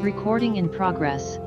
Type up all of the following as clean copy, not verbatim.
Recording in progress.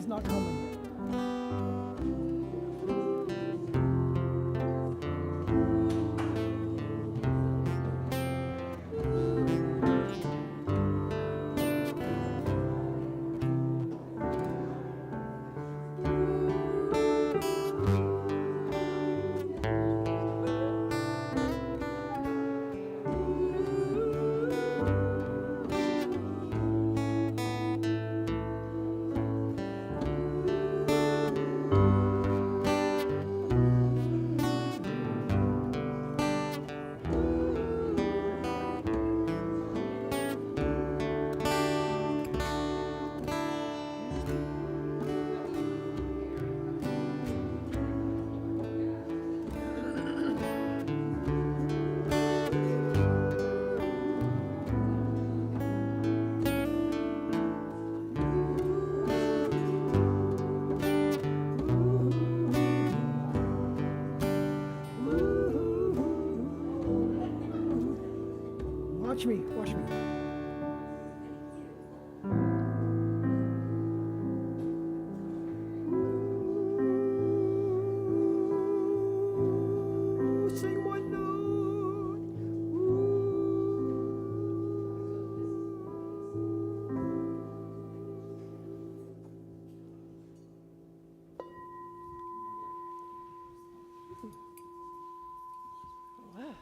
Not coming. Watch me, watch me. Sing one note. Wow.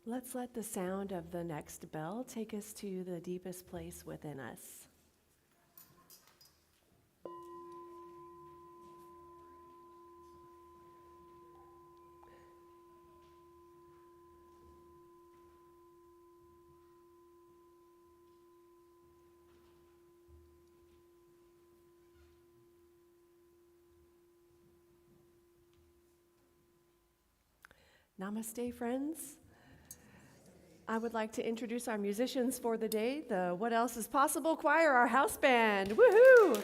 Let's let the sound of the next bell take us to the deepest place within us. Namaste, friends. I would like to introduce our musicians for the day, the What Else Is Possible Choir, our house band. Woohoo!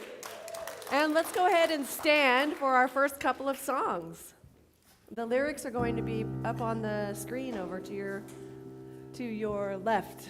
And let's go ahead and stand for our first couple of songs. The lyrics are going to be up on the screen over to your left.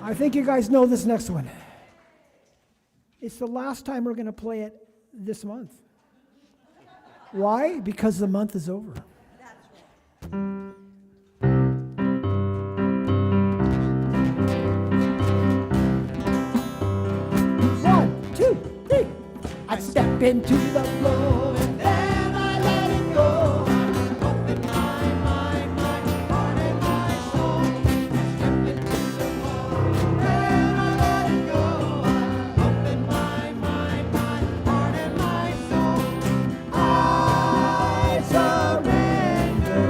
I think you guys know this next one. It's the last time we're going to play it this month. Why? Because the month is over. One, two, three. I step into the flow and then I let it go. I open my mind, my heart and my soul. I step into the flow and then I let it go. I open my mind, my heart and my soul. I surrender.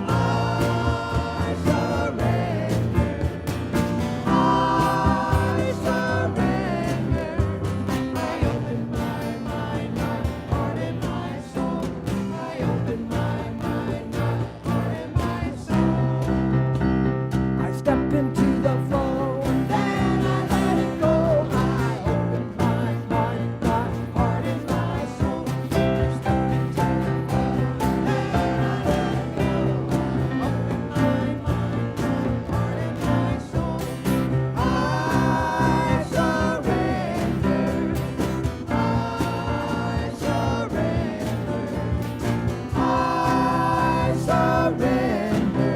I surrender. I surrender. I open my mind, my heart and my soul. I open my mind, my heart and my soul. I step into the flow and then I let it go. I open my mind, my heart and my soul. I step into the flow and then I let it go. I open my mind, my heart and my soul. I surrender. I surrender. I surrender.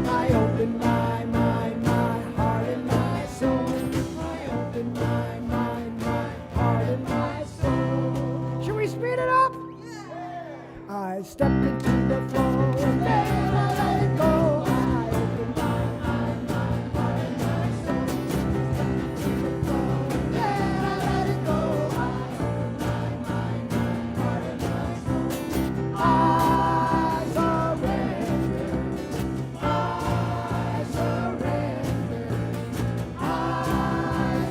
I open my mind, my heart and my soul. I open my mind, my heart and my soul. Should we speed it up? I step into the flow and then I let it go. I open my mind, my heart and my soul. Step into the flow and then I let it go. I open my mind, my heart and my soul. I surrender. I surrender. I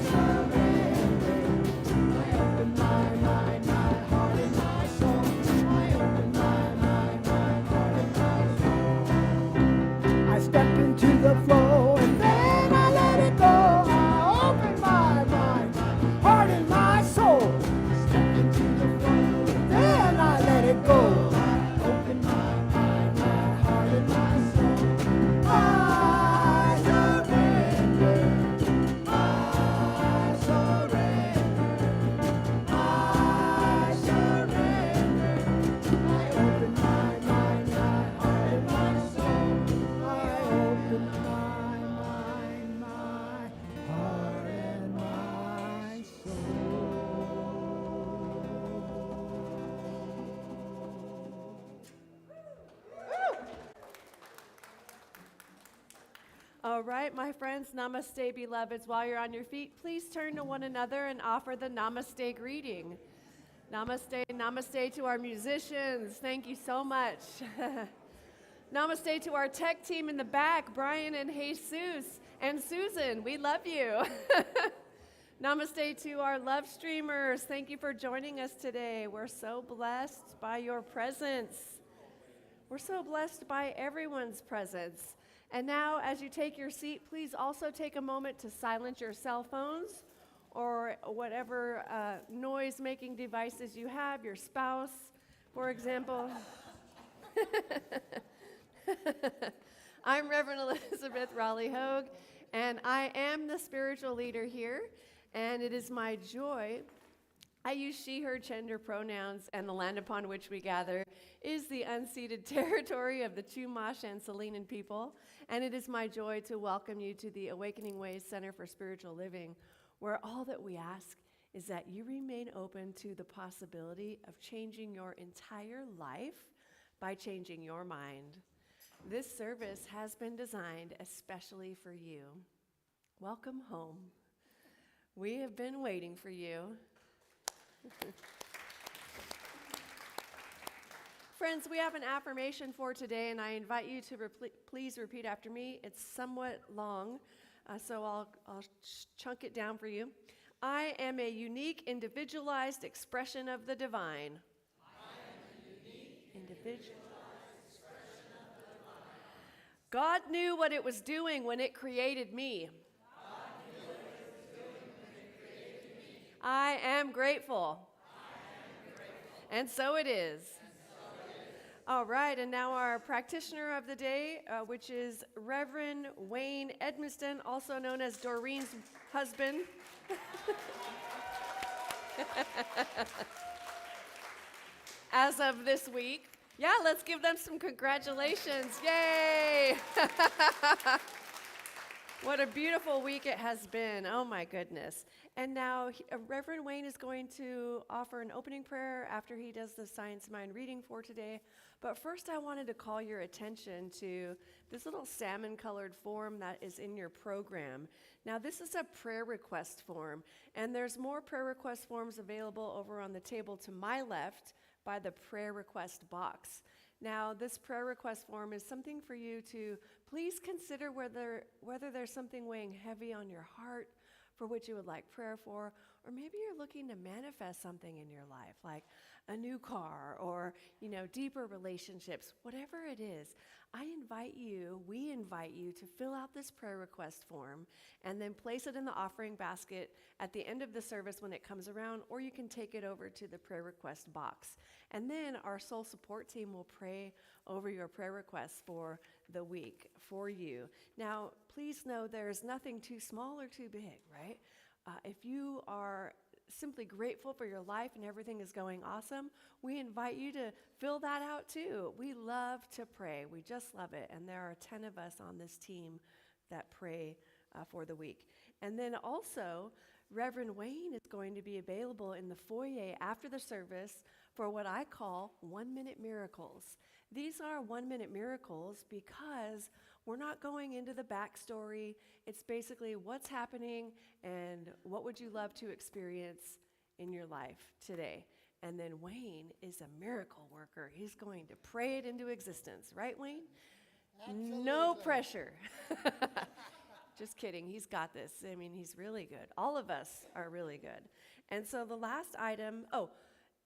surrender. I open my mind, my heart and my soul. I open my mind, my heart and my soul. I step into the flow and then I let it go. I open my mind, my heart and my soul. I step into the flow and then I let it go. I open my mind, my heart and my soul. I surrender. I surrender. I surrender. I open my mind, my heart and my soul. I open my mind, my heart and my soul. All right, my friends, namaste, beloveds. While you're on your feet, please turn to one another and offer the namaste greeting. Namaste, namaste to our musicians. Thank you so much. Namaste to our tech team in the back, Brian and Jesus and Susan. We love you. Namaste to our love streamers. Thank you for joining us today. We're so blessed by your presence. We're so blessed by everyone's presence. And now, as you take your seat, please also take a moment to silence your cell phones or whatever noise-making devices you have, your spouse, for example. I'm Reverend Elizabeth Rowley Hogue, and I am the spiritual leader here, and it is my joy. I use she, her, gender pronouns, and the land upon which we gather is the unceded territory of the Chumash and Salinan people, and it is my joy to welcome you to the Awakening Ways Center for Spiritual Living, where all that we ask is that you remain open to the possibility of changing your entire life by changing your mind. This service has been designed especially for you. Welcome home. We have been waiting for you. Friends, we have an affirmation for today, and I invite you to please repeat after me. It's somewhat long, so I'll chunk it down for you. I am a unique, individualized expression of the divine. I am a unique, individualized expression of the divine. God knew what it was doing when it created me. God knew what it was doing when it created me. I am grateful. I am grateful. And so it is. All right, and now our practitioner of the day, which is Reverend Wayne Edmiston, also known as Doreen's husband. As of this week. Yeah, let's give them some congratulations. Yay! What a beautiful week it has been. Oh my goodness. And now Reverend Wayne is going to offer an opening prayer after he does the Science Mind reading for today. But first I wanted to call your attention to this little salmon-colored form that is in your program. Now this is a prayer request form, and there's more prayer request forms available over on the table to my left by the prayer request box. Now, this prayer request form is something for you to please consider whether there's something weighing heavy on your heart for which you would like prayer for, or maybe you're looking to manifest something in your life, like a new car or, deeper relationships, whatever it is. We invite you to fill out this prayer request form and then place it in the offering basket at the end of the service when it comes around, or you can take it over to the prayer request box. And then our soul support team will pray over your prayer requests for the week for you. Now, please know there's nothing too small or too big, right? If you are simply grateful for your life and everything is going awesome, we invite you to fill that out too. We love to pray. We just love it. And there are 10 of us on this team that pray for the week. And then also, Reverend Wayne is going to be available in the foyer after the service for what I call 1-minute miracles. These are 1-minute miracles because we're not going into the backstory. It's basically what's happening and what would you love to experience in your life today. And then Wayne is a miracle worker. He's going to pray it into existence. Right, Wayne? Absolutely. No pressure. Just kidding. He's got this. I mean, he's really good. All of us are really good. And so the last item,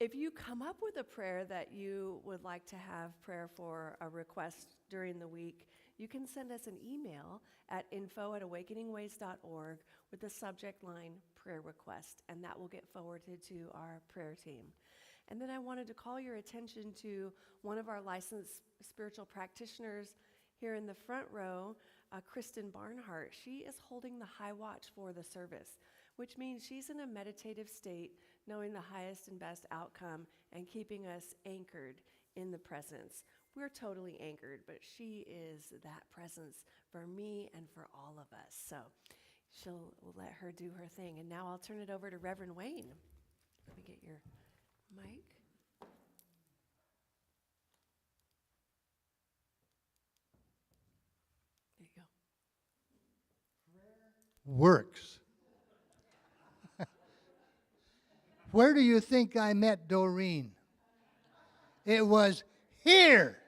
if you come up with a prayer that you would like to have prayer for, a request during the week, you can send us an email at info@awakeningways.org with the subject line prayer request, and that will get forwarded to our prayer team. And then I wanted to call your attention to one of our licensed spiritual practitioners here in the front row, Kristen Barnhart. She is holding the high watch for the service, which means she's in a meditative state, knowing the highest and best outcome and keeping us anchored in the presence. We're totally anchored, but she is that presence for me and for all of us. So we'll let her do her thing. And now I'll turn it over to Reverend Wayne. Let me get your mic. There you go. Works. Where do you think I met Doreen? It was here.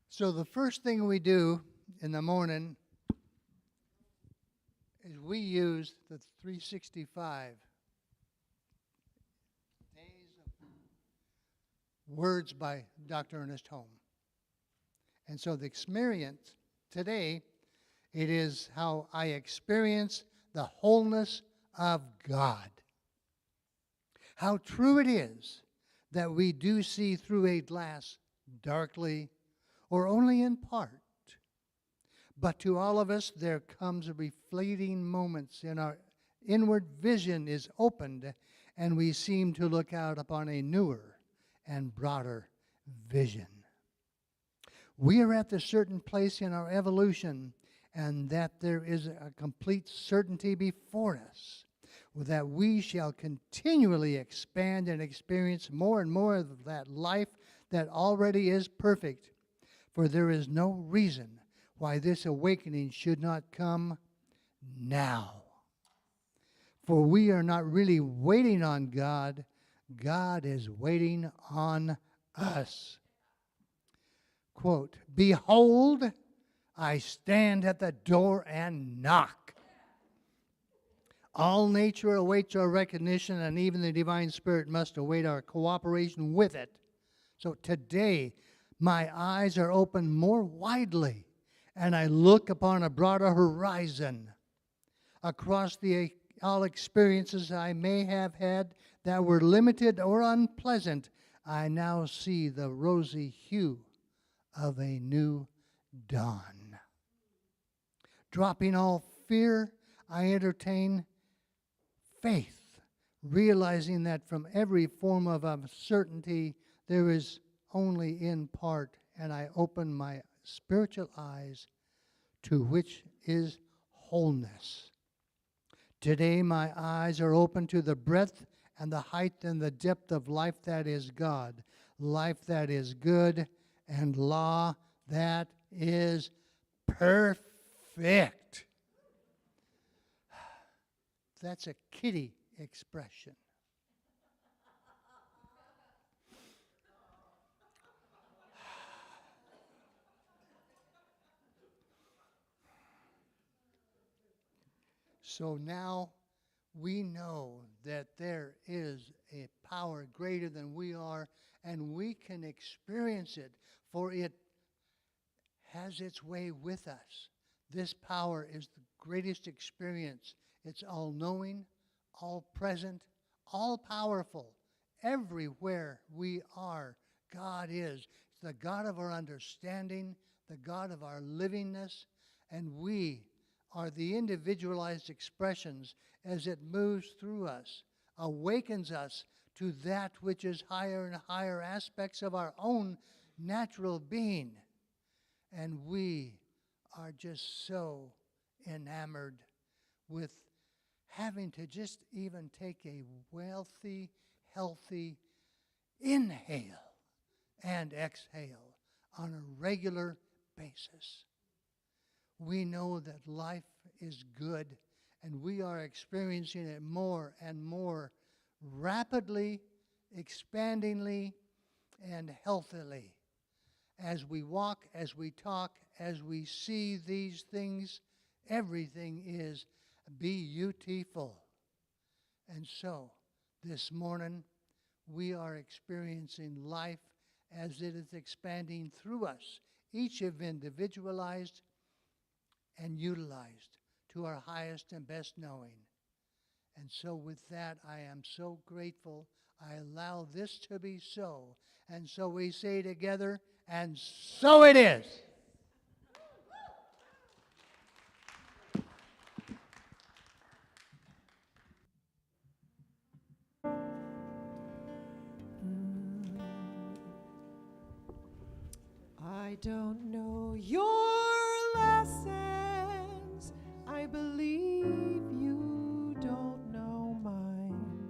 So the first thing we do in the morning is we use the 365 days of words by Dr. Ernest Holmes. And so the experience today, it is how I experience the wholeness of God. How true it is that we do see through a glass darkly or only in part. But to all of us, there comes a reflecting moments in our inward vision is opened, and we seem to look out upon a newer and broader vision. We are at the certain place in our evolution, and that there is a complete certainty before us, that we shall continually expand and experience more and more of that life that already is perfect. For there is no reason why this awakening should not come now. For we are not really waiting on God. God is waiting on us. Quote, "Behold, I stand at the door and knock." All nature awaits our recognition, and even the divine spirit must await our cooperation with it. So today, my eyes are opened more widely, and I look upon a broader horizon. Across the all experiences I may have had that were limited or unpleasant, I now see the rosy hue of a new dawn. Dropping all fear, I entertain faith, realizing that from every form of uncertainty there is only in part, and I open my spiritual eyes to which is wholeness. Today my eyes are open to the breadth and the height and the depth of life that is God, life that is good, and law that is perfect. That's a kiddie expression. So now we know that there is a power greater than we are, and we can experience it, for it has its way with us. This power is the greatest experience. It's all-knowing, all-present, all-powerful. Everywhere we are, God is. It's the God of our understanding, the God of our livingness, and we are the individualized expressions as it moves through us, awakens us to that which is higher and higher aspects of our own natural being. And we are just so enamored with having to just even take a wealthy, healthy inhale and exhale on a regular basis. We know that life is good, and we are experiencing it more and more rapidly, expandingly, and healthily. As we walk, as we talk, as we see these things, everything is beautiful. And so, this morning, we are experiencing life as it is expanding through us, each of individualized and utilized to our highest and best knowing. And so with that, I am so grateful. I allow this to be so. And so we say together, and so it is. I don't know your lessons. I believe you don't know mine.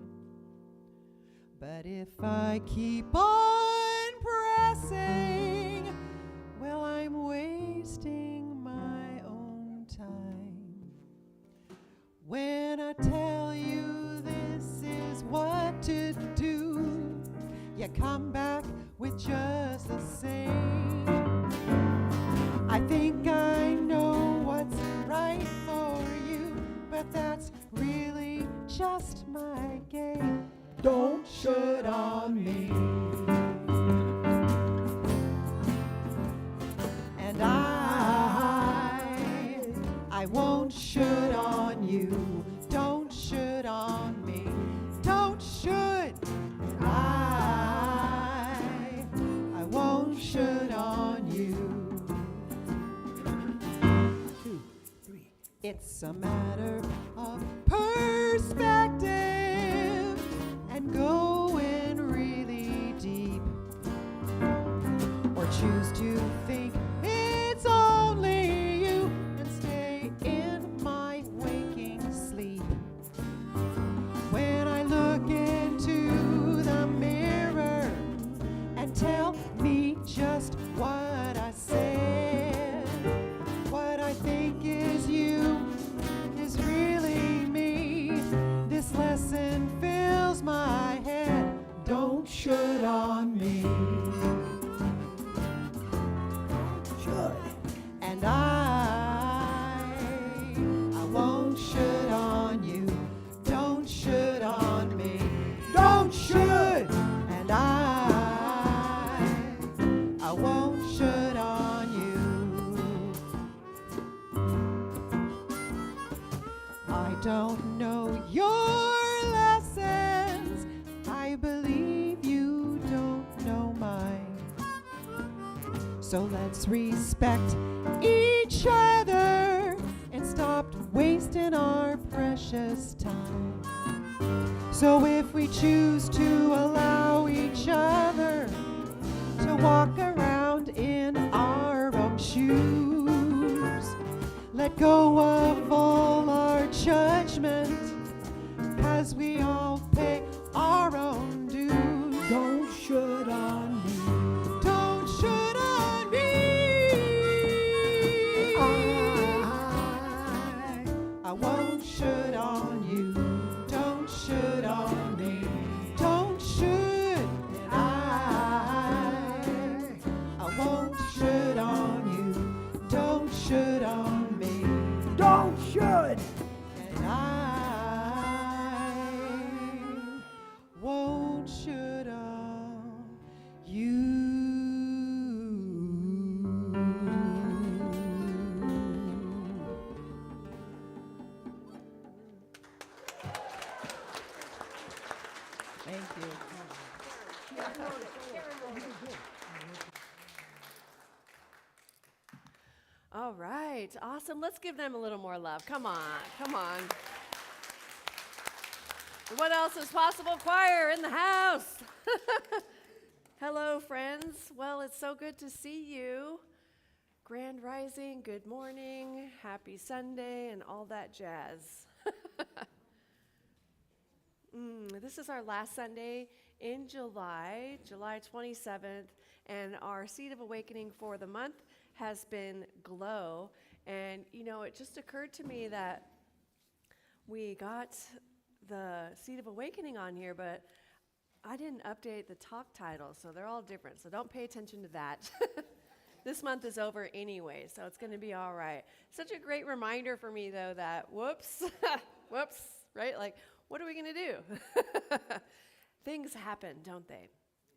But if I keep on pressing, well, I'm wasting my own time. When I tell you this is what to do, you come back with just the same. I think I know what's right for you, but that's really just my game. Don't should on me. And I won't should on you. Don't should on me. Don't should. I won't should on you. 2, 3. It's a matter of perspective and going really deep, or choose to think it's only you and stay in my waking sleep. When I look into the mirror and tell me just what I said, what I think is you is really me. This lesson fills my head. Don't should on me. Should. And I won't should on you. Don't should on me. Don't should. And I won't So let's respect each other and stop wasting our precious time. So if we choose to allow each other to walk around in our own shoes, let go of all our judgment, as we all pay our own dues. Don't should on me. Don't should on me. I won't should on you. Don't should on me. Don't should. And I won't should on you. Don't should on me. Don't should. And I won't should on you. Thank you. All right, awesome. Let's give them a little more love. Come on, come on. What else is possible? Choir in the house. Hello, friends. Well, it's so good to see you. Grand Rising, good morning, happy Sunday, and all that jazz. This is our last Sunday in July, July 27th, and our Seed of Awakening for the month has been Glow. And, you know, it just occurred to me that we got the Seed of Awakening on here, but I didn't update the talk titles, so they're all different, so don't pay attention to that. This month is over anyway, so it's going to be all right. Such a great reminder for me, though, that whoops, whoops, right? Like, what are we going to do? Things happen, don't they?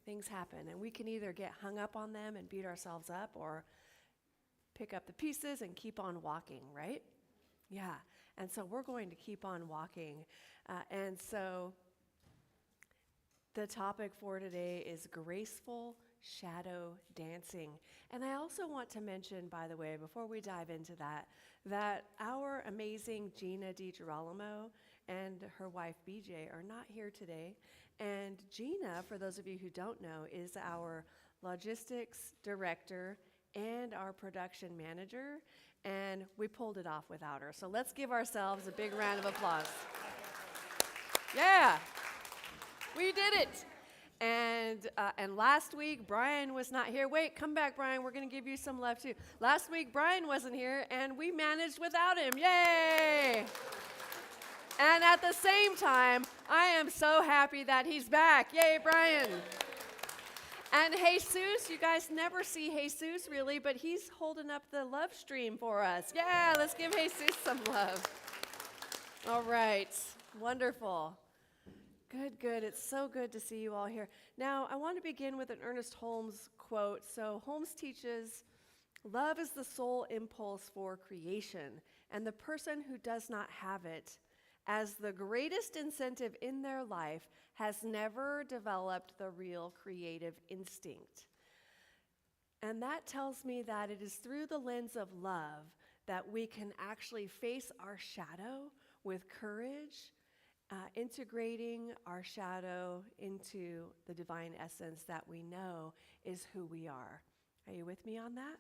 Things happen, and we can either get hung up on them and beat ourselves up or pick up the pieces and keep on walking, right? Yeah, and so we're going to keep on walking. And so the topic for today is graceful shadow dancing. And I also want to mention, by the way, before we dive into that, that our amazing Gina DiGirolamo and her wife BJ are not here today. And Gina, for those of you who don't know, is our logistics director and our production manager, and we pulled it off without her. So let's give ourselves a big round of applause. Yeah, we did it. And last week, Brian was not here. Wait, come back, Brian. We're going to give you some love, too. Last week, Brian wasn't here, and we managed without him. Yay! And at the same time, I am so happy that he's back. Yay, Brian. And Jesus, you guys never see Jesus, really, but he's holding up the love stream for us. Yeah, let's give Jesus some love. All right, wonderful. Good, good. It's so good to see you all here. Now, I want to begin with an Ernest Holmes quote. So Holmes teaches, love is the sole impulse for creation, and the person who does not have it as the greatest incentive in their life has never developed the real creative instinct. And that tells me that it is through the lens of love that we can actually face our shadow with courage, integrating our shadow into the divine essence that we know is who we are. Are you with me on that?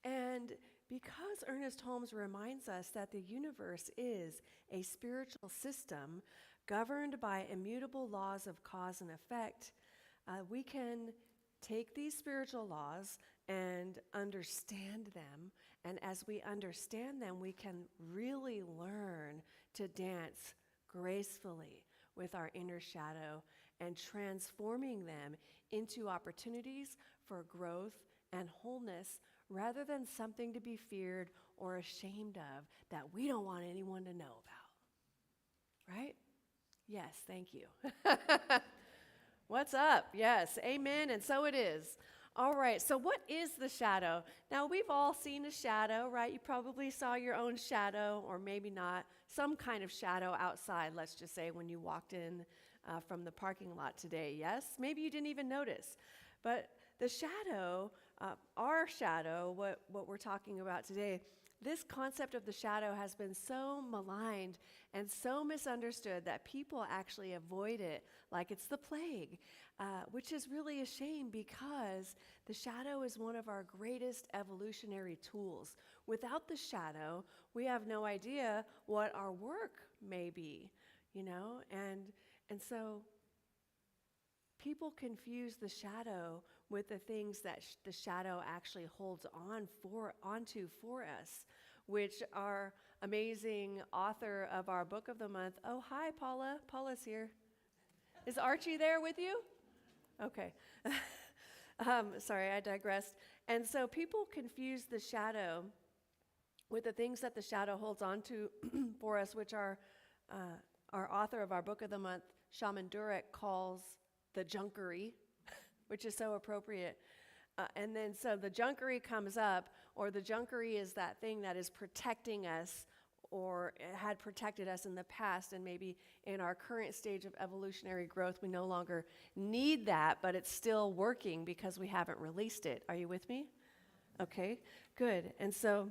And because Ernest Holmes reminds us that the universe is a spiritual system governed by immutable laws of cause and effect, we can take these spiritual laws and understand them. And as we understand them, we can really learn to dance gracefully with our inner shadow and transforming them into opportunities for growth and wholeness rather than something to be feared or ashamed of that we don't want anyone to know about. Right? Yes, thank you. What's up? Yes, amen, and so it is. All right, so what is the shadow? Now, we've all seen a shadow, right? You probably saw your own shadow, or maybe not, some kind of shadow outside, let's just say, when you walked in from the parking lot today, yes? Maybe you didn't even notice. But the shadow, our shadow, what we're talking about today, this concept of the shadow has been so maligned and so misunderstood that people actually avoid it like it's the plague, which is really a shame because the shadow is one of our greatest evolutionary tools. Without the shadow, we have no idea what our work may be, and so people confuse the shadow with the things that the shadow actually holds onto for us, which our amazing author of our book of the month, oh, hi, Paula. Paula's here. Is Archie there with you? Okay. Sorry, I digressed. And so people confuse the shadow with the things that the shadow holds onto for us, which our author of our book of the month, Shaman Durek, calls the junkery, which is so appropriate. And then so the junkery comes up, or the junkery is that thing that is protecting us or had protected us in the past, and maybe in our current stage of evolutionary growth, we no longer need that, but it's still working because we haven't released it. Are you with me? Okay, good. And so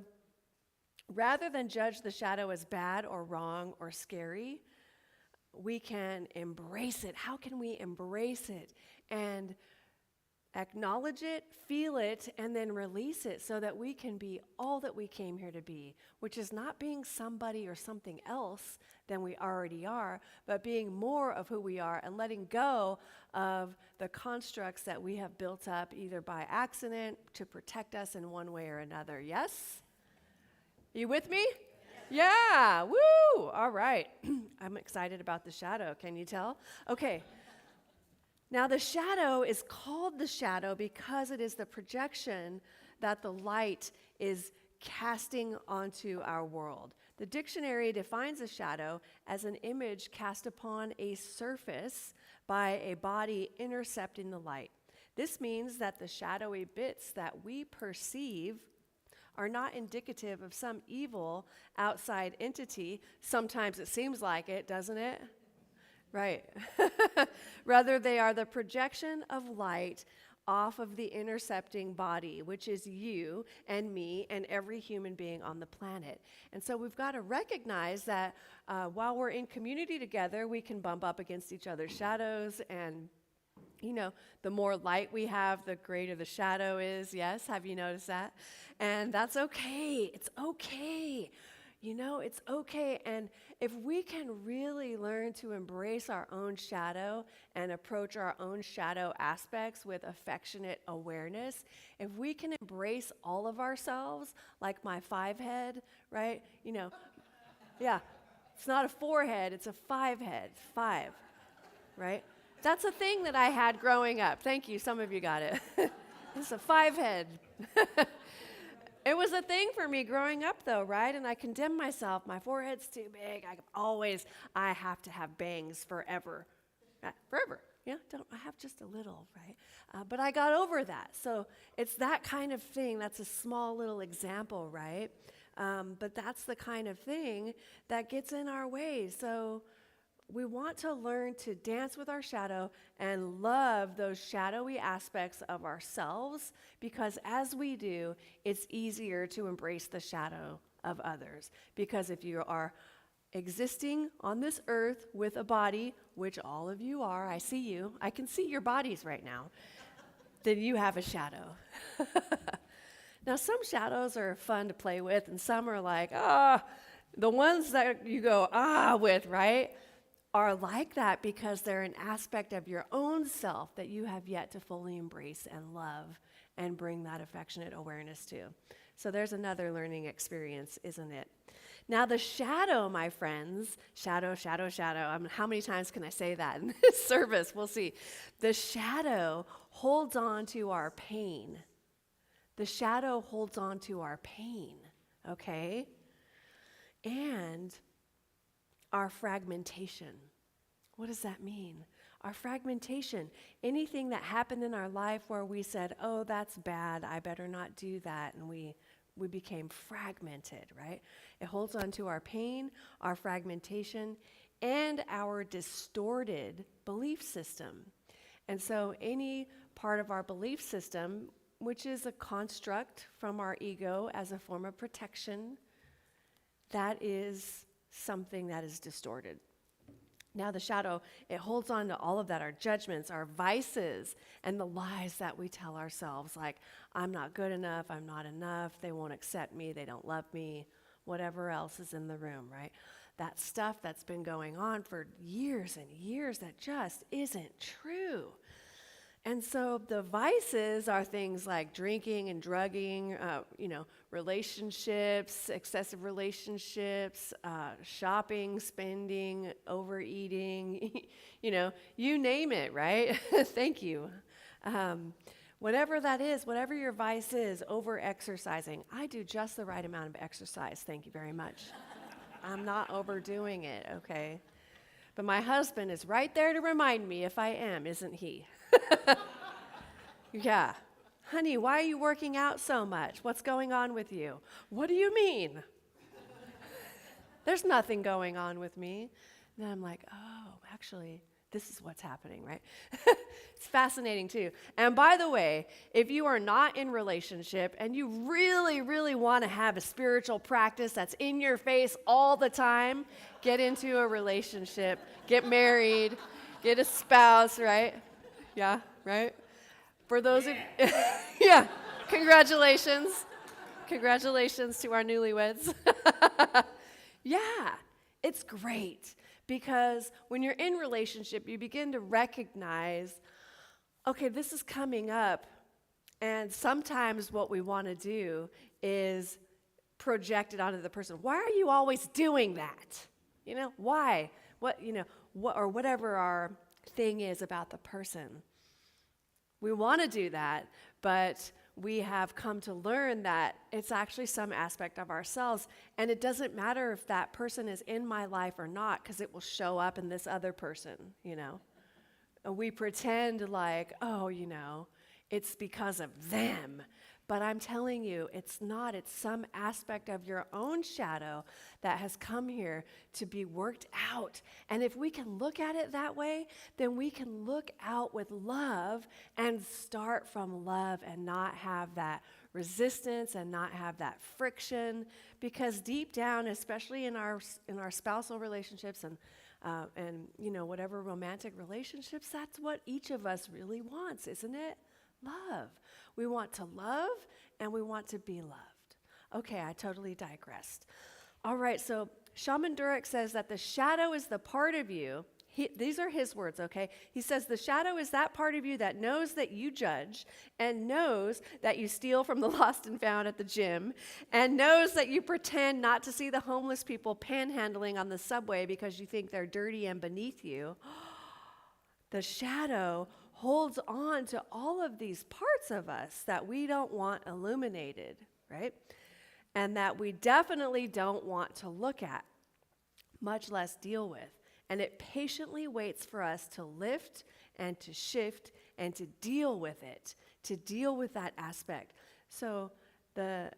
rather than judge the shadow as bad or wrong or scary, we can embrace it. How can we embrace it and acknowledge it, feel it, and then release it so that we can be all that we came here to be, which is not being somebody or something else than we already are, but being more of who we are and letting go of the constructs that we have built up either by accident to protect us in one way or another. Yes? You with me? Yeah, woo! All right. I'm excited about the shadow. Can you tell? Okay. Now, the shadow is called the shadow because it is the projection that the light is casting onto our world. The dictionary defines a shadow as an image cast upon a surface by a body intercepting the light. This means that the shadowy bits that we perceive are not indicative of some evil outside entity. Sometimes it seems like it, doesn't it? Right. Rather, they are the projection of light off of the intercepting body, which is you and me and every human being on the planet. And so we've got to recognize that while we're in community together, we can bump up against each other's shadows, and the more light we have, the greater the shadow is. Yes, have you noticed that? And that's okay. It's okay. It's okay. And if we can really learn to embrace our own shadow and approach our own shadow aspects with affectionate awareness, if we can embrace all of ourselves, like my 5 head, right? Yeah, it's not a 4 head, it's a 5 head, 5, right? That's a thing that I had growing up. Thank you, some of you got it. It's a 5 head. It was a thing for me growing up, though, right? And I condemned myself. My forehead's too big. I have to have bangs forever. Forever. Yeah, I have just a little, right? But I got over that. So it's that kind of thing. That's a small little example, right? But that's the kind of thing that gets in our way. So we want to learn to dance with our shadow and love those shadowy aspects of ourselves, because as we do, it's easier to embrace the shadow of others. Because if you are existing on this earth with a body, which all of you are, I see you, I can see your bodies right now, then you have a shadow. Now, some shadows are fun to play with, and some are like, the ones that you go, with, right? Are like that because they're an aspect of your own self that you have yet to fully embrace and love and bring that affectionate awareness to. So there's another learning experience, isn't it? Now the shadow, my friends, shadow. How many times can I say that in this service? We'll see. The shadow holds on to our pain. The shadow holds on to our pain, okay? And our fragmentation. What does that mean? Our fragmentation. Anything that happened in our life where we said, oh, that's bad, I better not do that, and we became fragmented, right? It holds on to our pain, our fragmentation, and our distorted belief system. And so any part of our belief system, which is a construct from our ego as a form of protection, that is something that is distorted. Now the shadow, it holds on to all of that, our judgments, our vices, and the lies that we tell ourselves, like, I'm not good enough, I'm not enough, they won't accept me, they don't love me, whatever else is in the room, right? That stuff that's been going on for years and years that just isn't true. And so the vices are things like drinking and drugging, relationships, excessive relationships, shopping, spending, overeating, you name it, right? Thank you. Whatever that is, whatever your vice is, over-exercising. I do just the right amount of exercise, thank you very much. I'm not overdoing it, okay? But my husband is right there to remind me if I am, isn't he? Yeah. Honey, why are you working out so much? What's going on with you? What do you mean? There's nothing going on with me. And then I'm like, oh, actually, this is what's happening, right? It's fascinating too. And by the way, if you are not in relationship and you really, really want to have a spiritual practice that's in your face all the time, get into a relationship, get married, get a spouse, right? Yeah, right? For those of yeah, congratulations. Congratulations to our newlyweds. Yeah, it's great because when you're in relationship, you begin to recognize, okay, this is coming up, and sometimes what we want to do is project it onto the person. Why are you always doing that? Why? What, or whatever our thing is about the person. We want to do that, but we have come to learn that it's actually some aspect of ourselves, and it doesn't matter if that person is in my life or not, because it will show up in this other person, And we pretend like, oh, it's because of them. But I'm telling you, it's not. It's some aspect of your own shadow that has come here to be worked out. And if we can look at it that way, then we can look out with love and start from love and not have that resistance and not have that friction. Because deep down, especially in our spousal relationships and whatever romantic relationships, that's what each of us really wants, isn't it? Love. We want to love and we want to be loved. Okay, I totally digressed. All right, so Shaman Durek says that the shadow is the part of you. These are his words, okay? He says the shadow is that part of you that knows that you judge and knows that you steal from the lost and found at the gym and knows that you pretend not to see the homeless people panhandling on the subway because you think they're dirty and beneath you. The shadow holds on to all of these parts of us that we don't want illuminated, right? And that we definitely don't want to look at, much less deal with. And it patiently waits for us to lift and to shift and to deal with it, to deal with that aspect. So the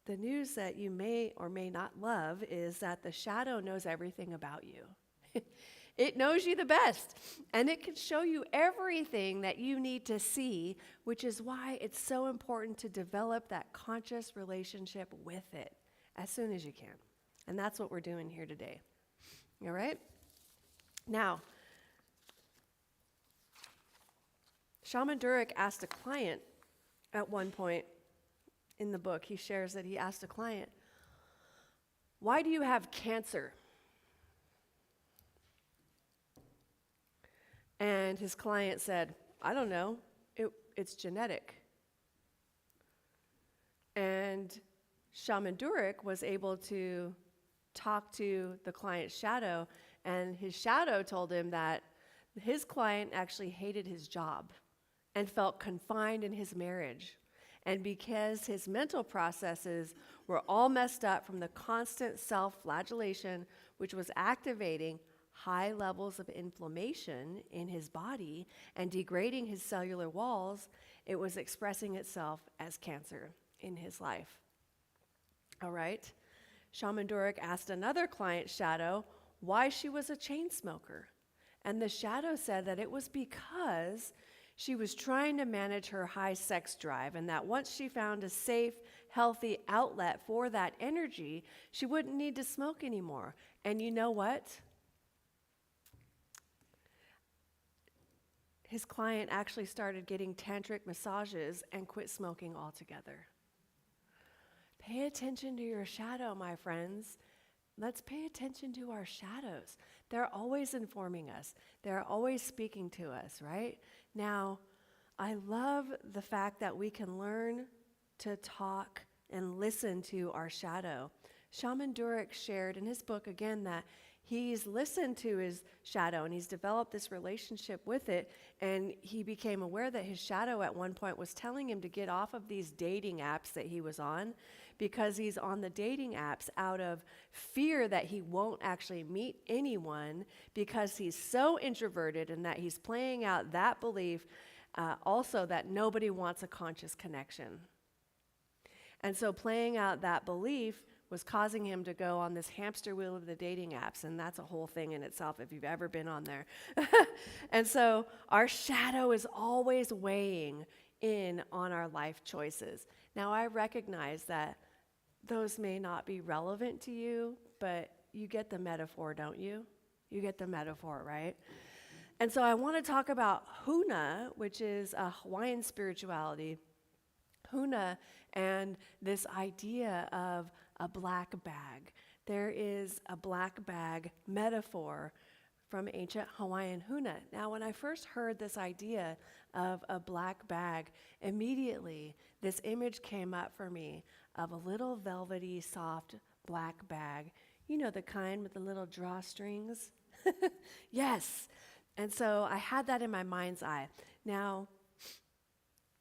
news that you may or may not love is that the shadow knows everything about you. It knows you the best, and it can show you everything that you need to see, which is why it's so important to develop that conscious relationship with it as soon as you can. And that's what we're doing here today. All right? Now, Shaman Durek asked a client at one point in the book, he shares that he asked a client, "Why do you have cancer?" And his client said, "I don't know, it's genetic." And Shaman Durek was able to talk to the client's shadow, and his shadow told him that his client actually hated his job and felt confined in his marriage. And because his mental processes were all messed up from the constant self-flagellation, which was activating high levels of inflammation in his body and degrading his cellular walls, it was expressing itself as cancer in his life. All right? Shaman Durek asked another client shadow why she was a chain smoker. And the shadow said that it was because She was trying to manage her high sex drive, and that once she found a safe, healthy outlet for that energy, she wouldn't need to smoke anymore. And you know what? His client actually started getting tantric massages and quit smoking altogether. Pay attention to your shadow, my friends. Let's pay attention to our shadows. They're always informing us. They're always speaking to us, right? Now, I love the fact that we can learn to talk and listen to our shadow. Shaman Durek shared in his book again that he's listened to his shadow and he's developed this relationship with it, and he became aware that his shadow at one point was telling him to get off of these dating apps that he was on, because he's on the dating apps out of fear that he won't actually meet anyone, because he's so introverted, and that he's playing out that belief also that nobody wants a conscious connection. And so playing out that belief was causing him to go on this hamster wheel of the dating apps, and that's a whole thing in itself if you've ever been on there. And so our shadow is always weighing in on our life choices. Now, I recognize that those may not be relevant to you, but you get the metaphor, don't you? You get the metaphor, right? And so I want to talk about Huna, which is a Hawaiian spirituality. Huna and this idea of a black bag. There is a black bag metaphor from ancient Hawaiian Huna. Now, when I first heard this idea of a black bag, immediately this image came up for me of a little velvety, soft black bag. You know, the kind with the little drawstrings? Yes. And so I had that in my mind's eye. Now,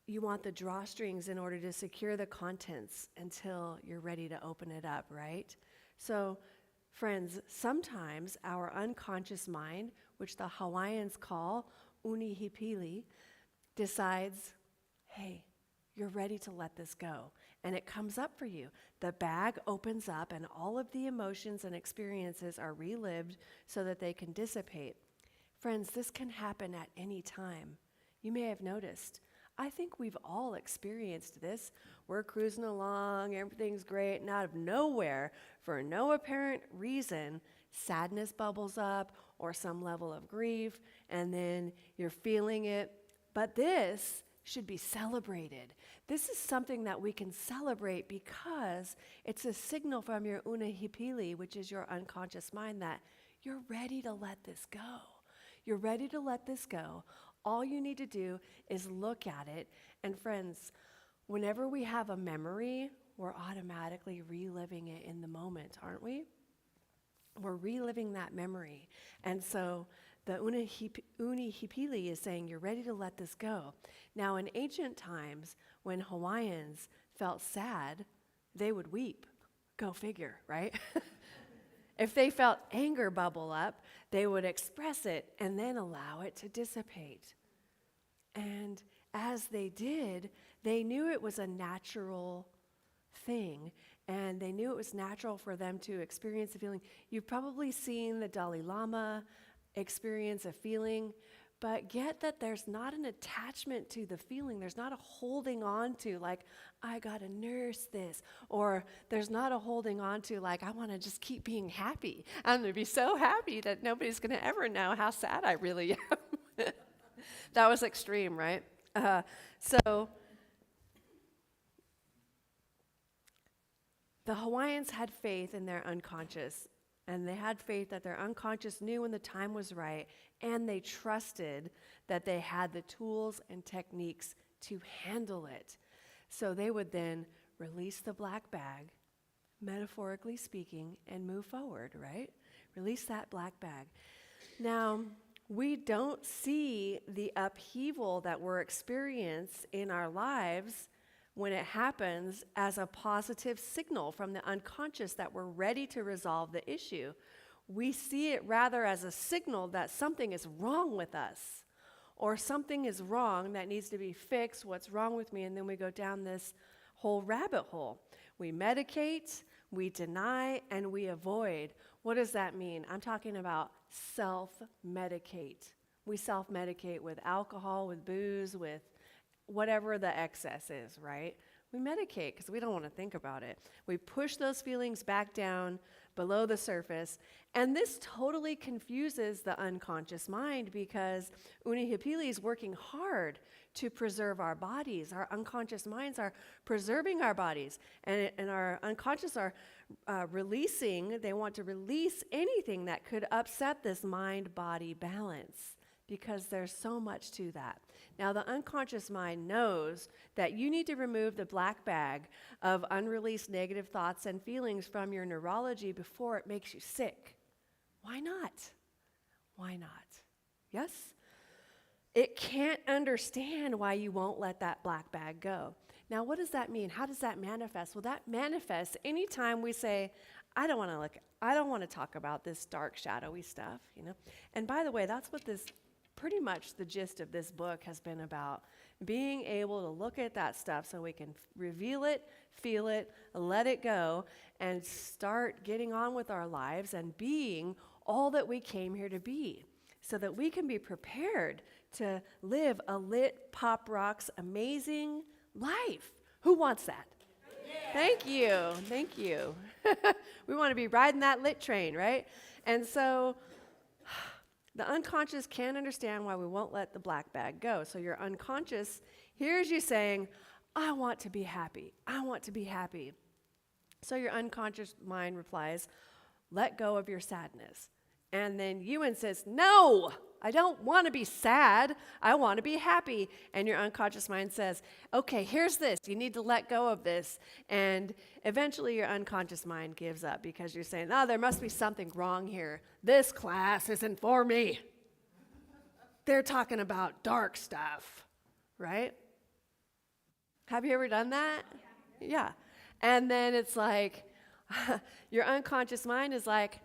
you want the drawstrings in order to secure the contents until you're ready to open it up, right? So, friends, sometimes our unconscious mind, which the Hawaiians call unihipili, decides, hey, you're ready to let this go. And it comes up for you. The bag opens up and all of the emotions and experiences are relived so that they can dissipate. Friends, this can happen at any time. You may have noticed. I think we've all experienced this. We're cruising along, everything's great, and out of nowhere, for no apparent reason, sadness bubbles up or some level of grief, and then you're feeling it. But this should be celebrated. This is something that we can celebrate because it's a signal from your unihipili, which is your unconscious mind, that you're ready to let this go. You're ready to let this go. All you need to do is look at it. And friends, whenever we have a memory, we're automatically reliving it in the moment, aren't we? We're reliving that memory. And so the unihipili is saying, you're ready to let this go. Now, in ancient times, when Hawaiians felt sad, they would weep. Go figure, right? If they felt anger bubble up, they would express it and then allow it to dissipate. And as they did, they knew it was a natural thing, and they knew it was natural for them to experience the feeling. You've probably seen the Dalai Lama experience a feeling, but get that there's not an attachment to the feeling. There's not a holding on to, like, I gotta nurse this, or there's not a holding on to, like, I wanna just keep being happy. I'm gonna be so happy that nobody's gonna ever know how sad I really am. That was extreme, right? So the Hawaiians had faith in their unconscious, and they had faith that their unconscious knew when the time was right, and they trusted that they had the tools and techniques to handle it. So they would then release the black bag, metaphorically speaking, and move forward, right? Release that black bag. Now, we don't see the upheaval that we're experiencing in our lives when it happens as a positive signal from the unconscious that we're ready to resolve the issue. We see it rather as a signal that something is wrong with us, or something is wrong that needs to be fixed, what's wrong with me, and then we go down this whole rabbit hole. We medicate, we deny, and we avoid. What does that mean? I'm talking about self-medicate. We self-medicate with alcohol, with booze, with whatever the excess is, right? We medicate because we don't want to think about it. We push those feelings back down below the surface. And this totally confuses the unconscious mind because Unihipili is working hard to preserve our bodies. Our unconscious minds are preserving our bodies. And our unconscious are releasing, they want to release anything that could upset this mind-body balance, because there's so much to that. Now, the unconscious mind knows that you need to remove the black bag of unreleased negative thoughts and feelings from your neurology before it makes you sick. Why not? Why not? Yes? It can't understand why you won't let that black bag go. Now, what does that mean? How does that manifest? Well, that manifests anytime we say, I don't want to talk about this dark, shadowy stuff, you know? And by the way, that's what pretty much the gist of this book has been about, being able to look at that stuff so we can reveal it, feel it, let it go, and start getting on with our lives and being all that we came here to be, so that we can be prepared to live a lit, pop rocks, amazing life. Who wants that? Yeah. Thank you. We want to be riding that lit train, right? And so the unconscious can't understand why we won't let the black bag go. So your unconscious hears you saying, I want to be happy. I want to be happy. So your unconscious mind replies, let go of your sadness. And then you insist, no, I don't want to be sad. I want to be happy. And your unconscious mind says, okay, here's this. You need to let go of this. And eventually your unconscious mind gives up because you're saying, oh, there must be something wrong here. This class isn't for me. They're talking about dark stuff, right? Have you ever done that? Yeah. And then it's like, your unconscious mind is like,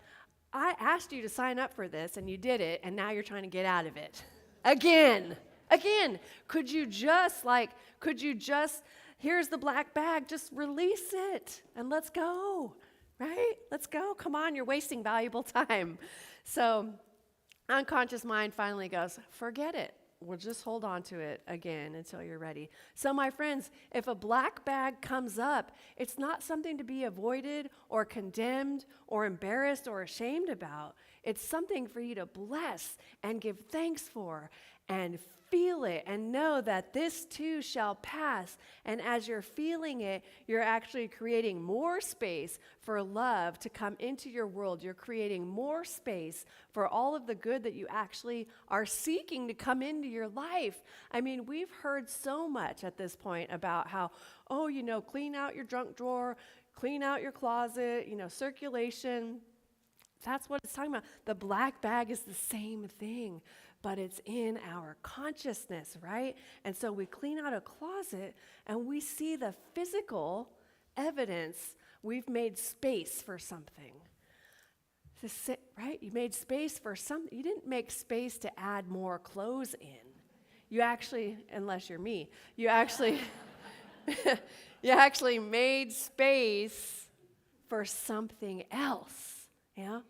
I asked you to sign up for this and you did it, and now you're trying to get out of it. Again. Could you just, here's the black bag, just release it and let's go, right? Let's go. Come on, you're wasting valuable time. So unconscious mind finally goes, forget it. We'll just hold on to it again until you're ready. So my friends, if a black bag comes up, it's not something to be avoided or condemned or embarrassed or ashamed about. It's something for you to bless and give thanks for and feel it and know that this too shall pass. And as you're feeling it, you're actually creating more space for love to come into your world. You're creating more space for all of the good that you actually are seeking to come into your life. I mean, we've heard so much at this point about how, clean out your junk drawer, clean out your closet, circulation. That's what it's talking about. The black bag is the same thing, but it's in our consciousness, right? And so we clean out a closet and we see the physical evidence. We've made space for something. Right? You made space for something. You didn't make space to add more clothes in. You actually, unless you're me, you actually made space for something else. Yeah?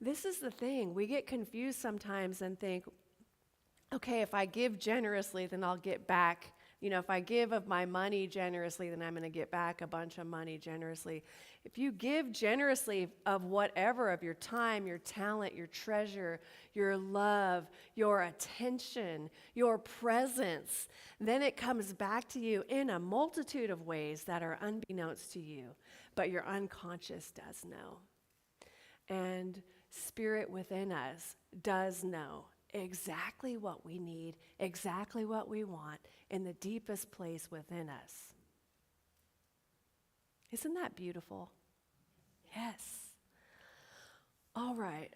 This is the thing. We get confused sometimes and think, okay, if I give generously, then I'll get back. If I give of my money generously, then I'm going to get back a bunch of money generously. If you give generously of whatever, of your time, your talent, your treasure, your love, your attention, your presence, then it comes back to you in a multitude of ways that are unbeknownst to you, but your unconscious does know. And Spirit within us does know exactly what we need, exactly what we want in the deepest place within us. Isn't that beautiful? Yes. All right.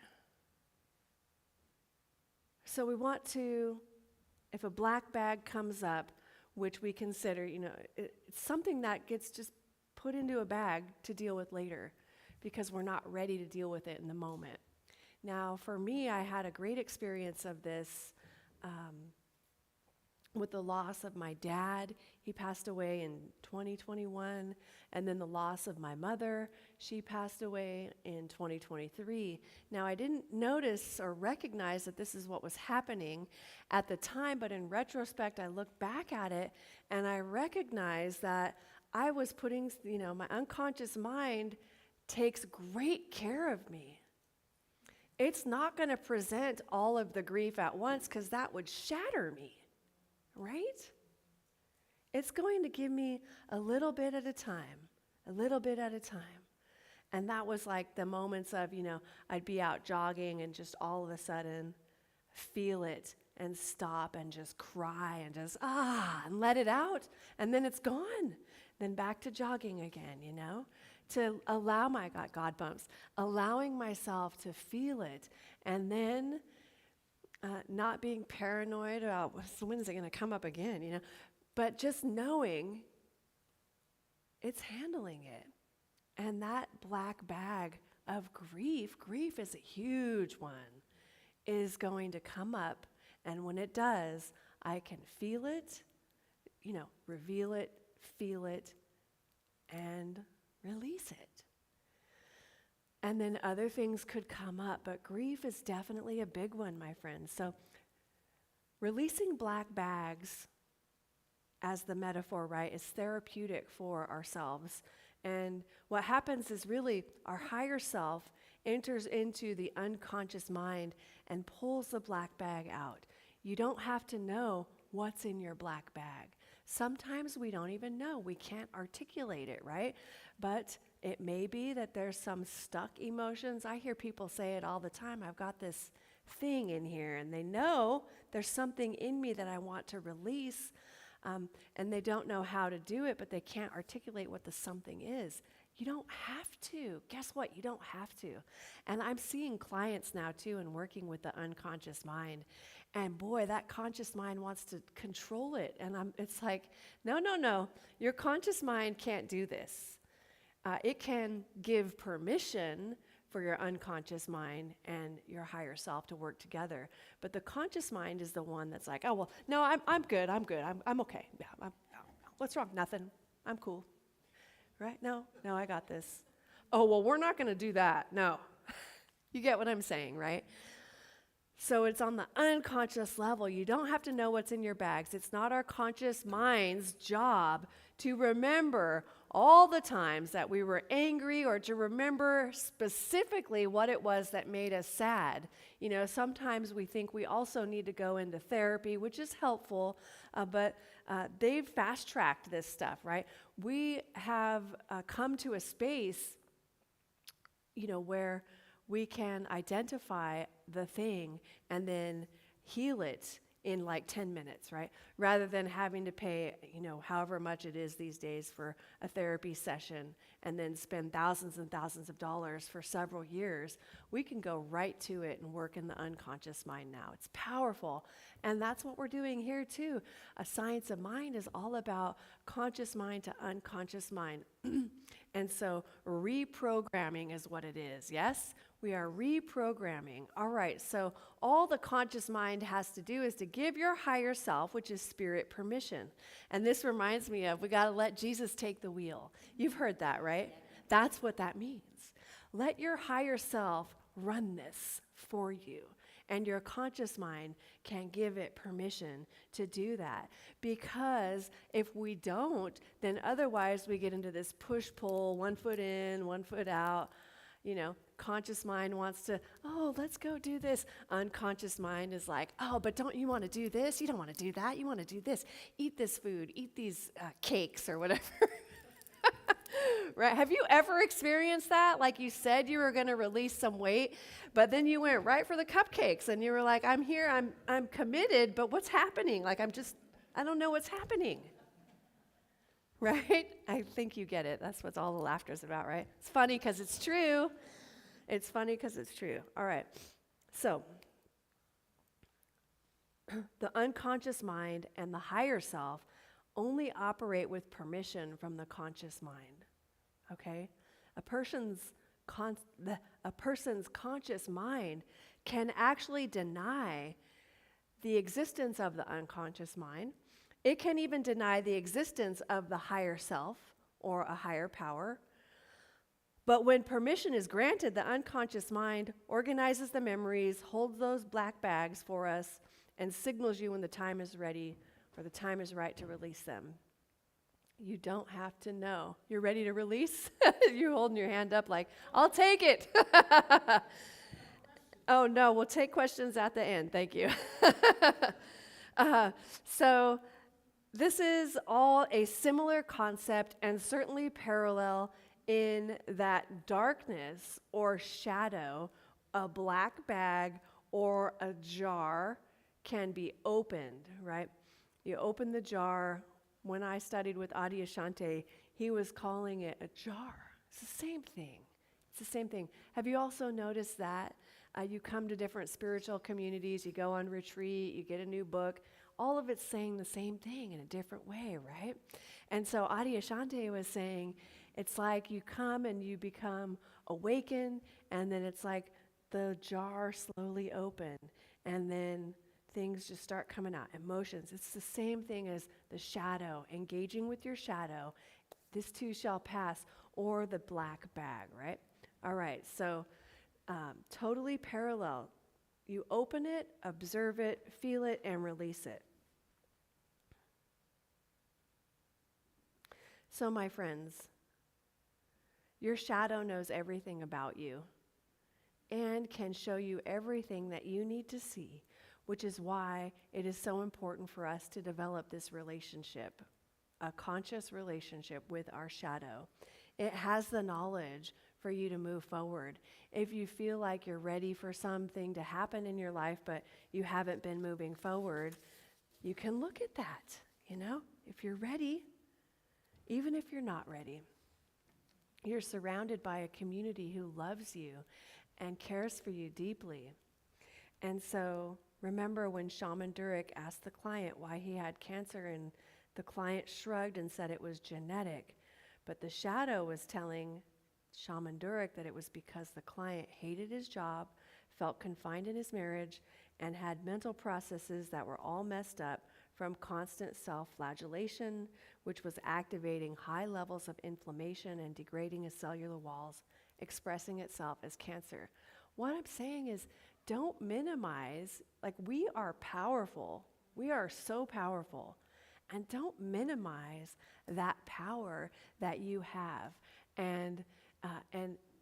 So we want to, if a black bag comes up, which we consider, it's something that gets just put into a bag to deal with later, because we're not ready to deal with it in the moment. Now, for me, I had a great experience of this with the loss of my dad. He passed away in 2021. And then the loss of my mother, she passed away in 2023. Now, I didn't notice or recognize that this is what was happening at the time, but in retrospect, I look back at it and I recognize that I was putting, my unconscious mind takes great care of me. It's not going to present all of the grief at once because that would shatter me, right? It's going to give me a little bit at a time, a little bit at a time. And that was like the moments of, I'd be out jogging and just all of a sudden feel it and stop and just cry and just, and let it out. And then it's gone. Then back to jogging again, to allow my God bumps, allowing myself to feel it. And then not being paranoid about when is it going to come up again, but just knowing it's handling it. And that black bag of grief is a huge one, is going to come up. And when it does, I can feel it, reveal it, feel it, and release it. And then other things could come up, but grief is definitely a big one, my friends. So releasing black bags, as the metaphor, right, is therapeutic for ourselves. And what happens is really our higher self enters into the unconscious mind and pulls the black bag out. You don't have to know what's in your black bag. Sometimes we don't even know. We can't articulate it, right? But it may be that there's some stuck emotions. I hear people say it all the time. I've got this thing in here, and they know there's something in me that I want to release. And they don't know how to do it, but they can't articulate what the something is. You don't have to. Guess what? You don't have to. And I'm seeing clients now, too, and working with the unconscious mind. And boy, that conscious mind wants to control it. And it's like, no. Your conscious mind can't do this. It can give permission for your unconscious mind and your higher self to work together. But the conscious mind is the one that's like, oh, well, no, I'm good. I'm okay. Yeah, what's wrong? Nothing. I'm cool. Right? No, I got this. Oh, well, we're not going to do that. No. You get what I'm saying, right? So it's on the unconscious level. You don't have to know what's in your bags. It's not our conscious mind's job to remember all the times that we were angry or to remember specifically what it was that made us sad. Sometimes we think we also need to go into therapy, which is helpful, but they've fast-tracked this stuff, right? We have come to a space, where we can identify the thing and then heal it in like 10 minutes, right? Rather than having to pay, however much it is these days for a therapy session and then spend thousands and thousands of dollars for several years, we can go right to it and work in the unconscious mind now. It's powerful. And that's what we're doing here too. A Science of Mind is all about conscious mind to unconscious mind. And so reprogramming is what it is, yes? We are reprogramming. All right, so all the conscious mind has to do is to give your higher self, which is spirit, permission. And this reminds me of, we got to let Jesus take the wheel. You've heard that, right? That's what that means. Let your higher self run this for you. And your conscious mind can give it permission to do that. Because if we don't, then otherwise we get into this push-pull, 1 foot in, 1 foot out. Conscious mind wants to, let's go do this. Unconscious mind is like, but don't you want to do this? You don't want to do that. You want to do this. Eat this food. Eat these cakes or whatever. Right? Have you ever experienced that? Like you said you were going to release some weight, but then you went right for the cupcakes and you were like, I'm here, I'm committed, but what's happening? Like I don't know what's happening. Right? I think you get it. That's what all the laughter's about, right? It's funny because it's true. It's funny because it's true. All right. So the unconscious mind and the higher self only operate with permission from the conscious mind. Okay? A person's conscious mind can actually deny the existence of the unconscious mind, It can even deny the existence of the higher self or a higher power. But when permission is granted, the unconscious mind organizes the memories, holds those black bags for us, and signals you when the time is ready or the time is right to release them. You don't have to know. You're ready to release? You're holding your hand up like, I'll take it. Oh, no, we'll take questions at the end. Thank you. So this is all a similar concept and certainly parallel in that darkness or shadow, a black bag or a jar can be opened, right? You open the jar. When I studied with Adyashanti, he was calling it a jar. It's the same thing. It's the same thing. Have you also noticed that? You come to different spiritual communities, you go on retreat, you get a new book. All of it's saying the same thing in a different way, right? And so Adyashanti was saying, it's like you come and you become awakened, and then it's like the jar slowly open, and then things just start coming out, emotions. It's the same thing as the shadow, engaging with your shadow. This too shall pass, or the black bag, right? All right, so totally parallel. You open it, observe it, feel it, and release it. So, my friends, your shadow knows everything about you and can show you everything that you need to see, which is why it is so important for us to develop this relationship, a conscious relationship with our shadow. It has the knowledge for you to move forward. If you feel like you're ready for something to happen in your life, but you haven't been moving forward, you can look at that, if you're ready, even if you're not ready. You're surrounded by a community who loves you and cares for you deeply. And so remember when Shaman Durek asked the client why he had cancer, and the client shrugged and said it was genetic. But the shadow was telling Shaman Durek that it was because the client hated his job, felt confined in his marriage, and had mental processes that were all messed up from constant self-flagellation, which was activating high levels of inflammation and degrading his cellular walls, expressing itself as cancer. What I'm saying is, don't minimize, we are powerful. We are so powerful. And don't minimize that power that you have. And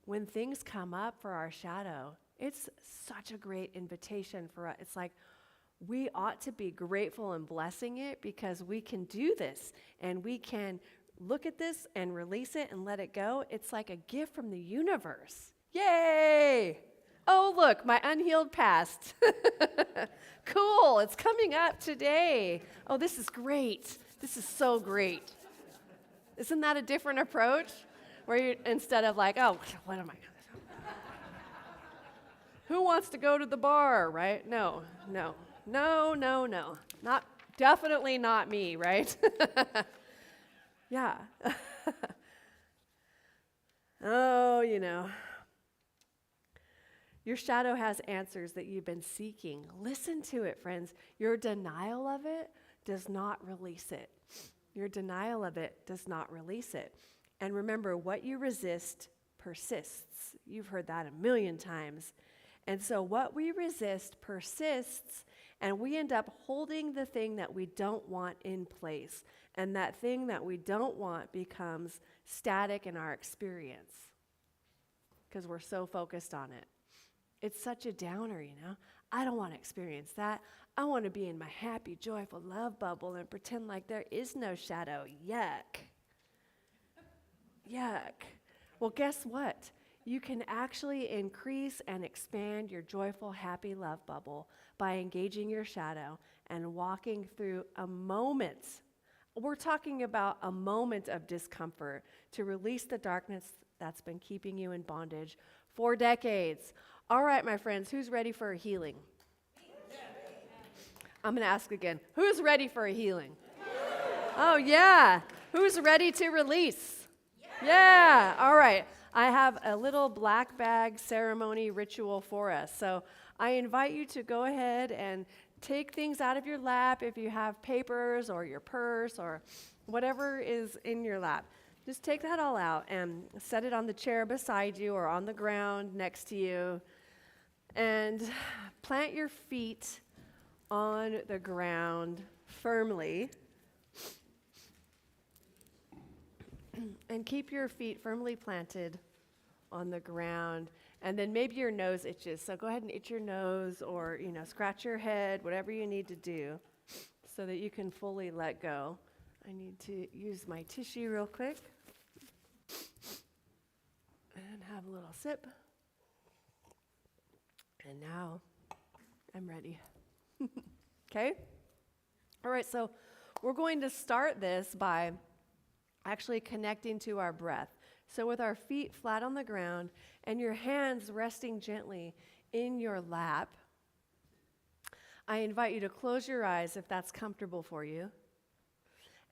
when things come up for our shadow, it's such a great invitation for us. It's like we ought to be grateful and blessing it because we can do this and we can look at this and release it and let it go. It's like a gift from the universe. Yay! Oh, look, my unhealed past. Cool, it's coming up today. Oh, this is great. This is so great. Isn't that a different approach? Where you, instead of like, oh, what am I going to do? Who wants to go to the bar, right? No. Definitely not me, right? Yeah. Oh, your shadow has answers that you've been seeking. Listen to it, friends. Your denial of it does not release it. Your denial of it does not release it. And remember, what you resist persists. You've heard that a million times. And so what we resist persists, and we end up holding the thing that we don't want in place. And that thing that we don't want becomes static in our experience because we're so focused on it. It's such a downer, I don't want to experience that. I want to be in my happy, joyful love bubble and pretend like there is no shadow. Yuck. Yuck. Well, guess what? You can actually increase and expand your joyful, happy love bubble by engaging your shadow and walking through a moment. We're talking about a moment of discomfort to release the darkness that's been keeping you in bondage for decades. All right, my friends, who's ready for a healing? I'm going to ask again. Who's ready for a healing? Oh, yeah. Who's ready to release? Yeah. All right. I have a little black bag ceremony ritual for us. So I invite you to go ahead and take things out of your lap if you have papers or your purse or whatever is in your lap. Just take that all out and set it on the chair beside you or on the ground next to you. And plant your feet on the ground firmly. And keep your feet firmly planted on the ground. And then maybe your nose itches. So go ahead and itch your nose or, scratch your head, whatever you need to do so that you can fully let go. I need to use my tissue real quick and have a little sip. And now I'm ready. Okay? All right, so we're going to start this by actually connecting to our breath. So with our feet flat on the ground and your hands resting gently in your lap, I invite you to close your eyes if that's comfortable for you.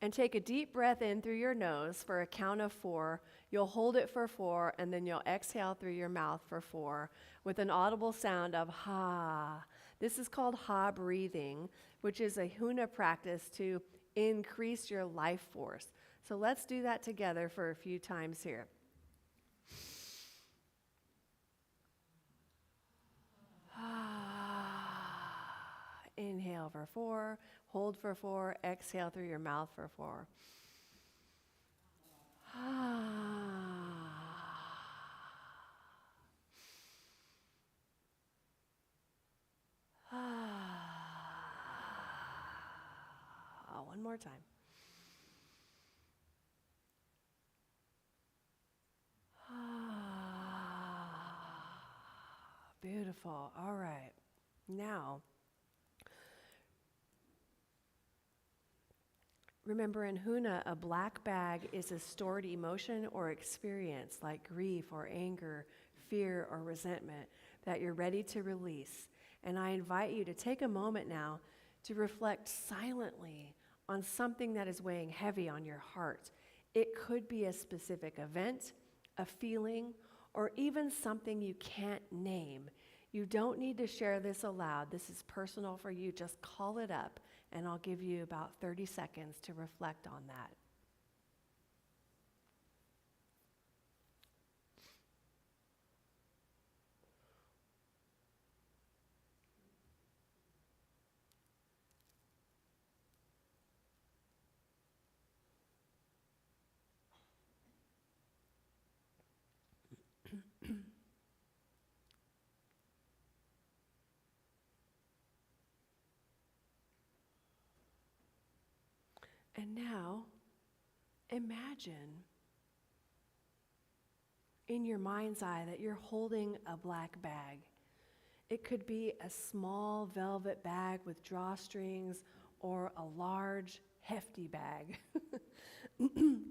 And take a deep breath in through your nose for a count of 4. You'll hold it for 4, and then you'll exhale through your mouth for 4 with an audible sound of ha. This is called ha breathing, which is a huna practice to increase your life force. So let's do that together for a few times here. Inhale for 4, hold for 4, exhale through your mouth for 4. One more time. Beautiful. All right. Now, remember in Huna, a black bag is a stored emotion or experience like grief or anger, fear or resentment that you're ready to release. And I invite you to take a moment now to reflect silently on something that is weighing heavy on your heart. It could be a specific event, a feeling, or even something you can't name. You don't need to share this aloud. This is personal for you. Just call it up, and I'll give you about 30 seconds to reflect on that. And now, imagine in your mind's eye that you're holding a black bag. It could be a small velvet bag with drawstrings or a large, hefty bag.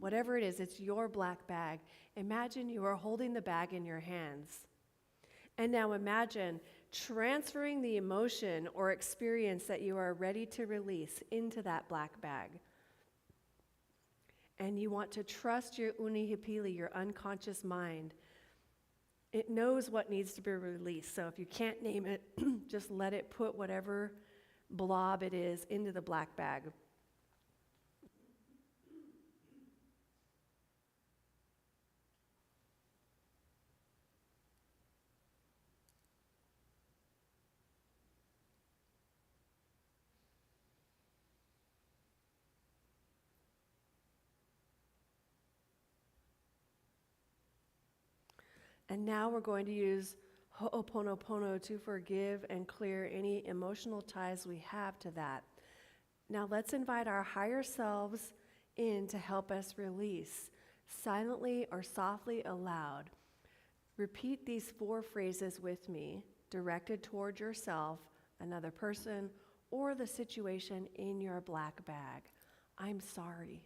Whatever it is, it's your black bag. Imagine you are holding the bag in your hands. And now imagine transferring the emotion or experience that you are ready to release into that black bag. And you want to trust your unihipili, your unconscious mind. It knows what needs to be released. So if you can't name it, just let it put whatever blob it is into the black bag. And now we're going to use Ho'oponopono to forgive and clear any emotional ties we have to that. Now let's invite our higher selves in to help us release, silently or softly aloud. Repeat these 4 phrases with me, directed toward yourself, another person, or the situation in your black bag. I'm sorry.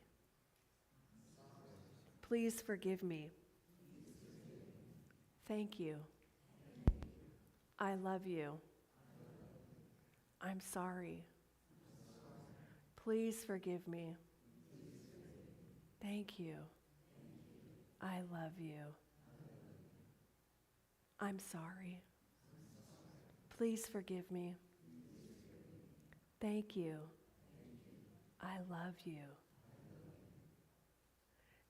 Please forgive me. Thank you. I love you. I'm sorry. Please forgive me. Thank you. I love you. I'm sorry. Please forgive me. Thank you. I love you.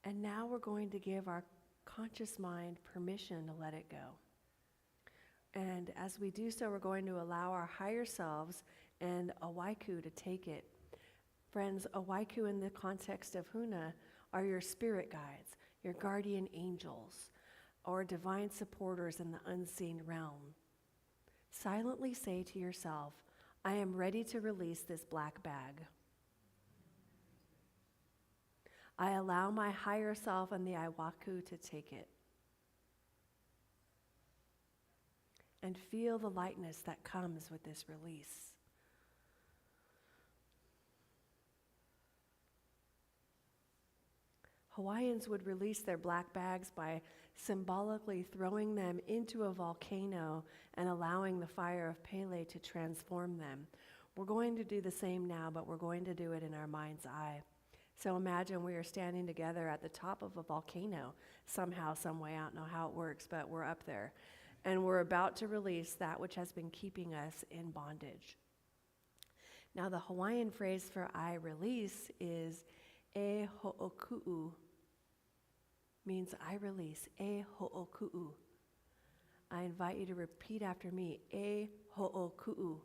And now we're going to give our conscious mind permission to let it go. And as we do so, we're going to allow our higher selves and a waiku to take it. Friends, a waiku in the context of Huna are your spirit guides, your guardian angels, or divine supporters in the unseen realm. Silently say to yourself, I am ready to release this black bag. I allow my higher self and the Iwaku to take it. And feel the lightness that comes with this release. Hawaiians would release their black bags by symbolically throwing them into a volcano and allowing the fire of Pele to transform them. We're going to do the same now, but we're going to do it in our mind's eye. So imagine we are standing together at the top of a volcano, somehow, some way, I don't know how it works, but we're up there. And we're about to release that which has been keeping us in bondage. Now the Hawaiian phrase for I release is e ho'oku'u, means I release, e ho'oku'u. I invite you to repeat after me, e ho'oku'u.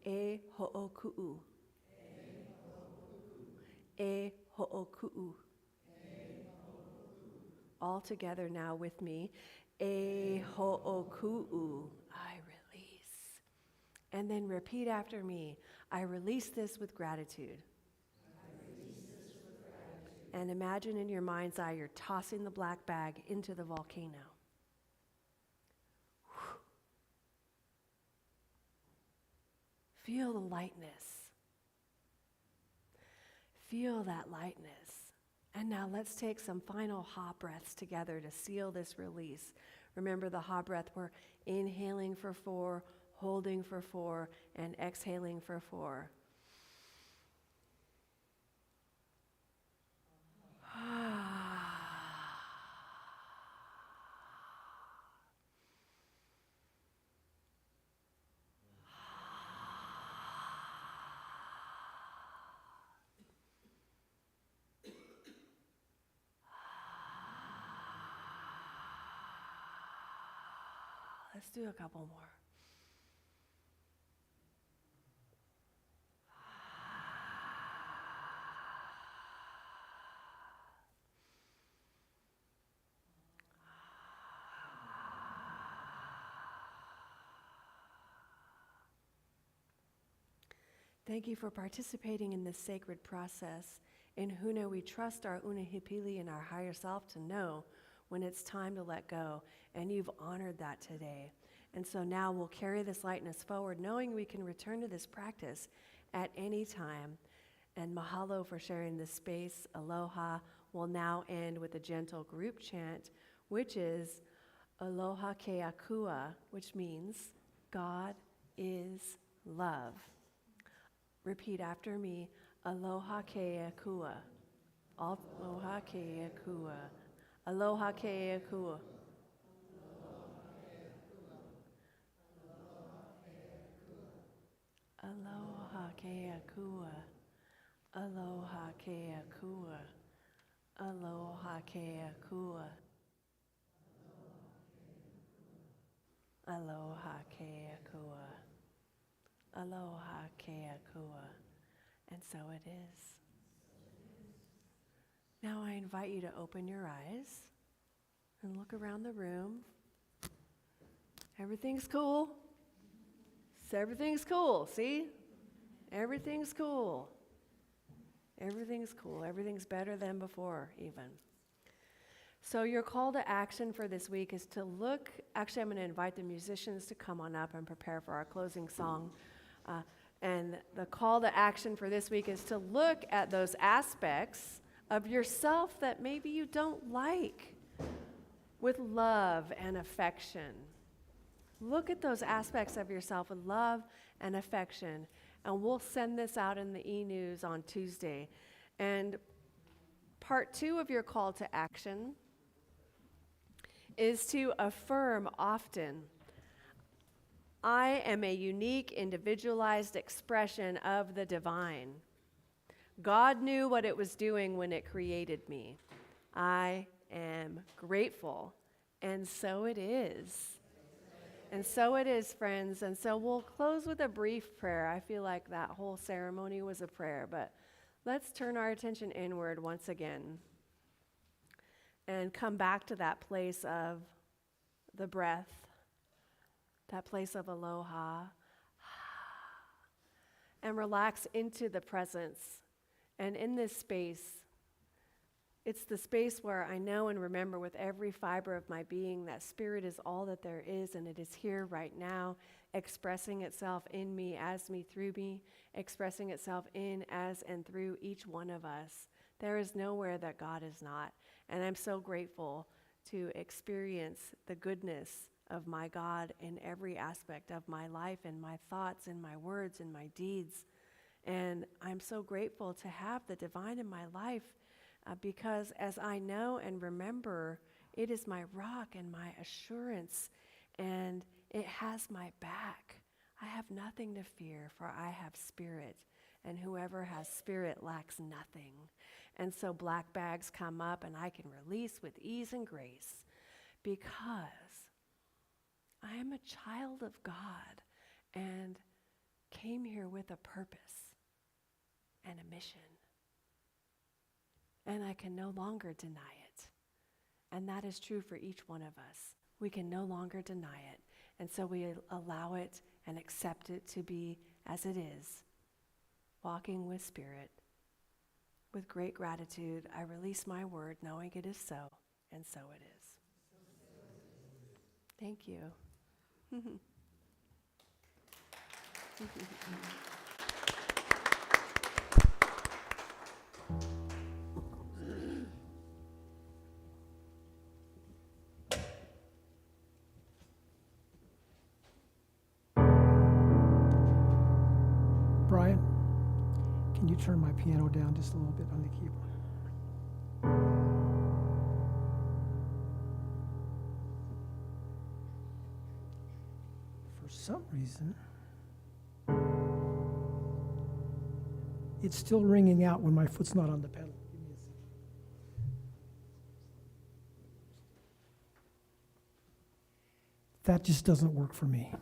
E ho'oku'u. E ho'oku'u. All together now with me. E ho'oku'u. I release. And then repeat after me. I release this with gratitude. And imagine in your mind's eye you're tossing the black bag into the volcano. Feel the lightness. Feel that lightness. And now let's take some final ha breaths together to seal this release. Remember the ha breath, we're inhaling for 4, holding for 4, and exhaling for 4. Let's do a couple more. Thank you for participating in this sacred process. In Huna, we trust our Unahipili and our higher self to know when it's time to let go, and you've honored that today. And so now we'll carry this lightness forward, knowing we can return to this practice at any time. And mahalo for sharing this space. Aloha will now end with a gentle group chant, which is Aloha ke akua, which means God is love. Repeat after me, Aloha ke akua. Aloha ke akua. Aloha ke akua. Aloha ke akua. Aloha ke akua. Aloha ke akua. Aloha ke akua. Aloha ke akua. And so it is. Now I invite you to open your eyes and look around the room. Everything's cool. Everything's cool, see? Everything's cool. Everything's cool. Everything's better than before, even. So your call to action for this week is to look, actually I'm going to invite the musicians to come on up and prepare for our closing song. And the call to action for this week is to look at those aspects of yourself that maybe you don't like with love and affection. Look at those aspects of yourself with love and affection. And we'll send this out in the e-news on Tuesday. And part 2 of your call to action is to affirm often. I am a unique, individualized expression of the divine. God knew what it was doing when it created me. I am grateful, and so it is. And so it is, friends. And so we'll close with a brief prayer. I feel like that whole ceremony was a prayer, but let's turn our attention inward once again and come back to that place of the breath, that place of aloha, and relax into the presence. And in this space, it's the space where I know and remember with every fiber of my being that spirit is all that there is, and it is here right now, expressing itself in me, as me, through me, expressing itself in, as, and through each one of us. There is nowhere that God is not. And I'm so grateful to experience the goodness of my God in every aspect of my life, in my thoughts, in my words, in my deeds. And I'm so grateful to have the divine in my life because as I know and remember, it is my rock and my assurance, and it has my back. I have nothing to fear, for I have spirit, and whoever has spirit lacks nothing. And so black bags come up, and I can release with ease and grace because I am a child of God and came here with a purpose and a mission. And I can no longer deny it. And that is true for each one of us. We can no longer deny it. And so we allow it and accept it to be as it is, walking with spirit. With great gratitude, I release my word, knowing it is so, and so it is. Thank you. Brian, can you turn my piano down just a little bit on the keyboard? For some reason, it's still ringing out when my foot's not on the pedal. Give me a second. That just doesn't work for me.